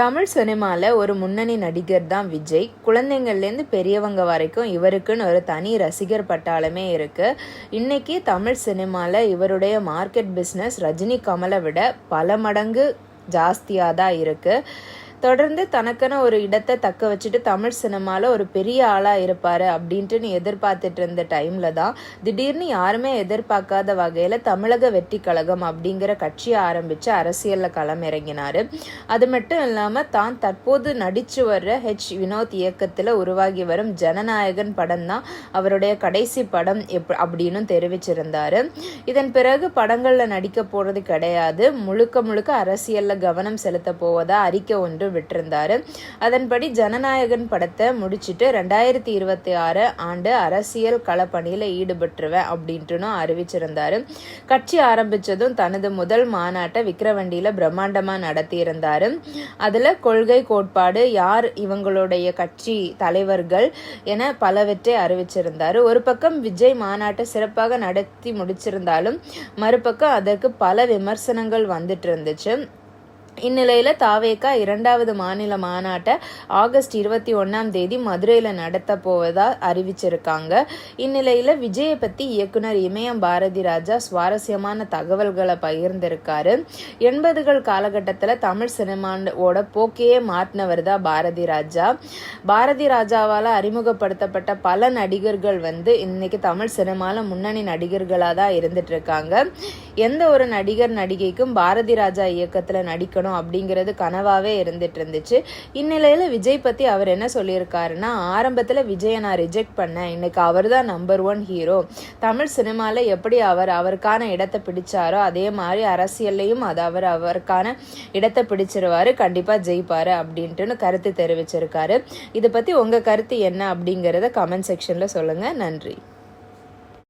தமிழ் சினிமாவில் ஒரு முன்னணி நடிகர் தான் விஜய். குழந்தைங்கள்லேருந்து பெரியவங்க வரைக்கும் இவருக்குன்னு ஒரு தனி ரசிகர் பட்டாளமே இருக்குது. இன்றைக்கி தமிழ் சினிமாவில் இவருடைய மார்க்கெட் பிஸ்னஸ் ரஜினி கமலை விட பல மடங்கு ஜாஸ்தியாக தான் இருக்குது. தொடர்ந்து தனக்கான ஒரு இடத்தை தக்க வச்சுட்டு தமிழ் சினிமாவில் ஒரு பெரிய ஆளாக இருப்பார் அப்படின்ட்டு எதிர்பார்த்துட்டு இருந்த டைமில் தான் திடீர்னு யாருமே எதிர்பார்க்காத வகையில் தமிழக வெற்றி கழகம் அப்படிங்கிற கட்சியை ஆரம்பித்து அரசியலில் களமிறங்கினார். அது மட்டும் இல்லாமல் தான் தற்போது நடித்து வர்ற வினோத் இயக்கத்தில் உருவாகி வரும் ஜனநாயகன் படம் தான் அவருடைய கடைசி படம் அப்படின்னு தெரிவிச்சிருந்தார். இதன் பிறகு படங்களில் நடிக்க போகிறது கிடையாது, முழுக்க அரசியலில் கவனம் செலுத்த போவதா அறிக்கை ஒன்று விட்டிருந்தாரு. அதன்படி ஜனநாயகன் படத்தை முடிச்சுட்டு 2026 ஆண்டு அரசியல் களப்பணியில ஈடுபட்டுருவேன் அப்படின்ட்டு அறிவிச்சிருந்தாரு. கட்சி ஆரம்பிச்சதும் தனது முதல் மாநாட்டை விக்கிரவண்டியில பிரம்மாண்டமா நடத்தி இருந்தாரு. அதுல கொள்கை, கோட்பாடு, யார் இவங்களுடைய கட்சி தலைவர்கள் என பலவற்றை அறிவிச்சிருந்தாரு. ஒரு பக்கம் விஜய் மாநாட்டை சிறப்பாக நடத்தி முடிச்சிருந்தாலும் மறுபக்கம் அதற்கு பல விமர்சனங்கள் வந்துட்டு இருந்துச்சு. இந்நிலையில் தாவேகா 2வது மாநில மாநாட்டை ஆகஸ்ட் 21 மதுரையில் நடத்த போவதா அறிவிச்சிருக்காங்க. இந்நிலையில் விஜயை பற்றி இயக்குனர் இமயம் பாரதி ராஜா சுவாரஸ்யமான தகவல்களை பகிர்ந்திருக்காரு. 80கள் காலகட்டத்தில் தமிழ் சினிமாவோட போக்கையே மாற்றினவர் தான் பாரதி ராஜா. பாரதி ராஜாவால் அறிமுகப்படுத்தப்பட்ட பல நடிகர்கள் இன்னைக்கு தமிழ் சினிமாவில் முன்னணி நடிகர்களாக தான் இருந்துட்டு இருக்காங்க. எந்த ஒரு நடிகர் நடிகைக்கும் பாரதி ராஜா இயக்கத்தில் நடிக்கணும் அப்படிங்கிறது கனவாவே இருந்துட்டு இருந்துச்சு. இந்நிலையில விஜய் பத்தி அவர் என்ன சொல்லியிருக்காருன்னா, ஆரம்பத்துல விஜயை நான் ரிஜெக்ட் பண்ணேன், இன்னைக்கு அவர் தான் நம்பர் 1 ஹீரோ. தமிழ் சினிமால எப்படி அவருக்கான இடத்தை பிடிச்சாரோ அதே மாதிரி அரசியல்லையும் அவருக்கான இடத்தை பிடிச்சிருவாரு, கண்டிப்பா ஜெயிப்பாரு அப்படின்ட்டு கருத்து தெரிவிச்சிருக்காரு. இதை பத்தி உங்க கருத்து என்ன அப்படிங்கிறத கமெண்ட் செக்ஷன்ல சொல்லுங்க. நன்றி.